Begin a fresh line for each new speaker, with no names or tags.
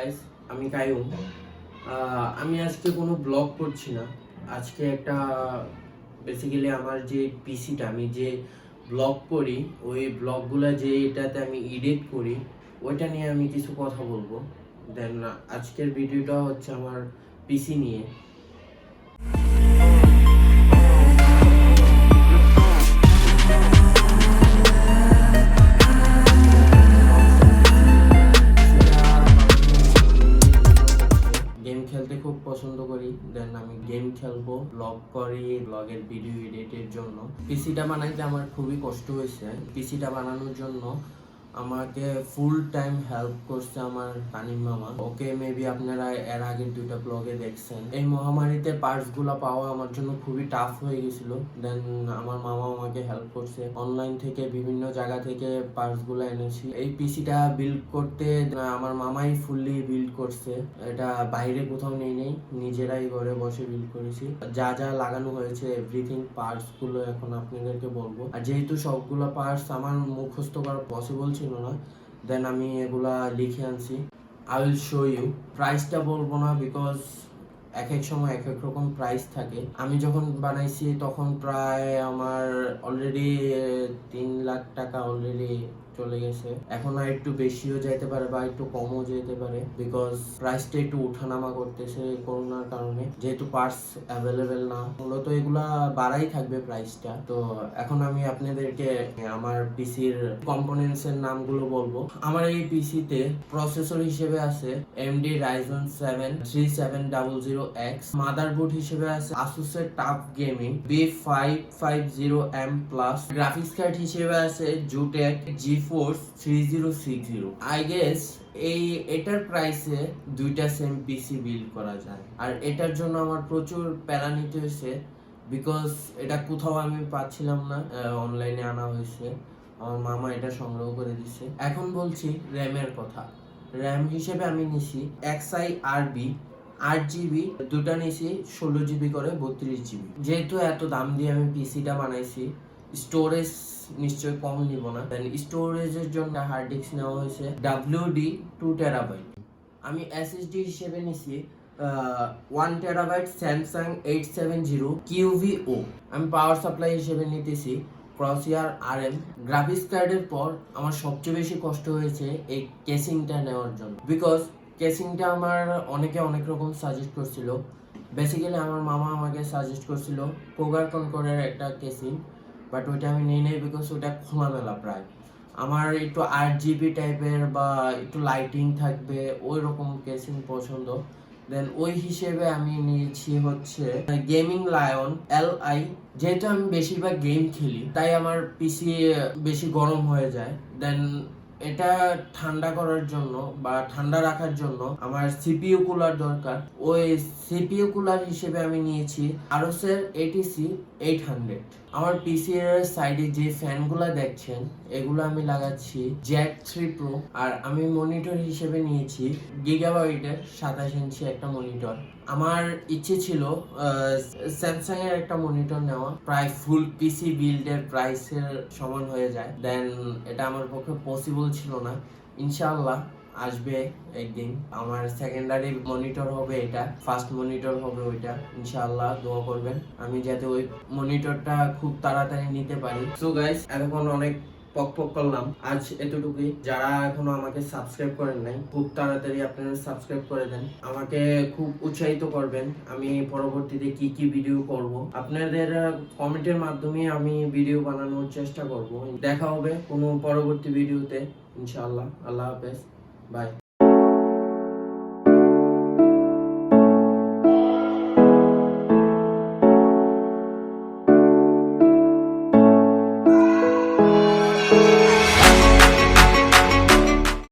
Guys, আমি কায়ুম। আমি আজকে কোনো ব্লগ করছি না। আজকে একটা বেসিক্যালি আমার যে পিসিটা আমি যে ব্লগ করি, ওই ব্লগগুলো যে এটাতে আমি এডিট করি, ওইটা নিয়ে আমি কিছু কথা বলবো। দেন আজকের ভিডিওটা হচ্ছে আমার পিসি নিয়ে। গেম খেলতে খুব পছন্দ করি। দেন আমি গেম খেলবো, ব্লগ করি, ব্লগের ভিডিও এডিটের জন্য। পিসিটা বানাইতে আমার খুবই কষ্ট হয়েছে। পিসিটা বানানোর জন্য আমাকে ফুল টাইম হেল্প করছে আমার তানিম মামা। ওকে মেবি আপনারা এর আগের দুইটা ব্লগে দেখছেন। এই মহামারীতে পার্টস গুলা পাওয়া আমার জন্য খুবই টাফ হয়ে গেছিল। দেন আমার মামা আমাকে হেল্প করছে, অনলাইন থেকে বিভিন্ন জায়গা থেকে পার্টস গুলা এনেছি। এই পিসিটা বিল্ড করতে আমার মামাই ফুললি বিল্ড করছে। এটা বাইরে কোথাও নেই, নিজেরাই ঘরে বসে বিল্ড করেছি। যা যা লাগানো হয়েছে এভরিথিং পার্টস গুলো এখন আপনাদেরকে বলবো। আর যেহেতু সবগুলো পার্টস আমার মুখস্থ করা পসিবল ছিল না, দেন আমি এগুলা লিখে আনছি। I will show you. প্রাইসটা বলবো না, বিকজ এক এক সময় এক এক রকম প্রাইস থাকে। আমি যখন বানাইছি তখন প্রায় আমার অলরেডি 3 লাখ টাকা অলরেডি চলে গেছে। এখন আর একটু বেশিও যেতে পারে বা একটু কমও যেতে পারে, বিকজ প্রাইসটা একটু উঠানামা করতেছে করোনার কারণে, যেহেতু পার্টস অ্যাভেলেবেল না। মূলত এগুলা বাড়াই থাকবে প্রাইসটা। তো এখন আমি আপনাদেরকে আমার পিসির কম্পোনেন্টস এর নামগুলো বলবো। আমার এই পিসিতে প্রসেসর হিসেবে আছে AMD Ryzen 7 3700X, মাদারবোর্ড হিসেবে আছে Asus এর tough gaming B550M+, graphics card হিসেবে আছে Zotac GeForce 3060। আই গেস এটার প্রাইসে দুইটা সেম পিসি বিল্ড করা যায়। আর এটার জন্য আমার প্রচুর প্যারা নিতে হয়েছে, বিকজ এটা কোথাও আমি পাচ্ছিলাম না, অনলাইনে আনা হয়েছে, আমার মামা এটা সংগ্রহ করে দিচ্ছে। এখন বলছি র্যামের কথা। র্যাম হিসেবে আমি নিছি XIRB 8GB, দুটা নিছি 16GB করে 32GB। যেহেতু এত দাম দিয়ে আমি পিসিটা বানাইছি, স্টোরেজ নিশ্চয় কম নিব না। দেন স্টোরেজের জন্য হার্ড ডিস্ক নেওয়া হয়েছে WD 2TB। আমি SSD হিসেবে নিছি 1TB Samsung 870 QVO। আমি পাওয়ার সাপ্লাই হিসেবে নিতেছি Crosshair RM। গ্রাফিক্স কার্ডের পর আমার সবচেয়ে বেশি কষ্ট হয়েছে এই কেসিংটা নেওয়ার জন্য, বিকজ কেসিংটা আমার অনেকে অনেক রকম সাজেস্ট করছিল। বেসিক্যালি আমার মামা আমাকে সাজেস্ট করছিল কোগার কনকরের একটা কেসিং, বাট ওইটা আমি নিই নাই, বিকজ ওটা খোলামেলা প্রায়। আমার একটু 8GB টাইপের বা একটু লাইটিং থাকবে ওই রকম কেসিং পছন্দ। দেন ওই হিসেবে আমি নিয়েছি হচ্ছে গেমিং লায়ন LI। যেহেতু আমি বেশিরভাগ গেম খেলি, তাই আমার পিসি বেশি গরম হয়ে যায়। দেন এটা ঠান্ডা করার জন্য বা ঠান্ডা রাখার জন্য আমার CPU কুলার দরকার। ওই CPU কুলার হিসেবে আমি নিয়েছি ASUS এর ATC 800। আমার পিসি এর সাইডে যে ফ্যানগুলো দেখছেন, এগুলো আমি লাগাচ্ছি জ্যাক 3 Pro। আর আমি মনিটর হিসেবে নিয়েছি গিগাবাইটের 27 ইঞ্চি একটা মনিটর। আমার ইচ্ছে ছিল স্যামসাং এর একটা মনিটর নেওয়া, প্রায় ফুল পিসি বিল্ডের প্রাইসের সমান হয়ে যায়। দেন এটা আমার পক্ষে পসিবল ছিল না। ইনশাআল্লাহ আসবে একদিন। আমার সেকেন্ডারি মনিটর হবে এটা, ফার্স্ট মনিটর হবে ওইটা। ইনশাআল্লাহ দোয়া করবেন আমি যাতে ওই মনিটরটা খুব তাড়াতাড়ি নিতে পারি। সো গাইস, এতক্ষণ অনেক পক করলাম, আজ এতটুকুই। যারা এখনো আমাকে সাবস্ক্রাইব করেন নাই, খুব তাড়াতাড়ি আপনারা সাবস্ক্রাইব করে দেন, আমাকে খুব উৎসাহিত করবেন আমি পরবর্তীতে কি কি ভিডিও করব। আপনাদের কমেন্টের মাধ্যমে আমি ভিডিও বানানোর চেষ্টা করব। দেখা হবে কোনো পরবর্তী ভিডিওতে ইনশাআল্লাহ। আল্লাহ হাফেজ, বাই।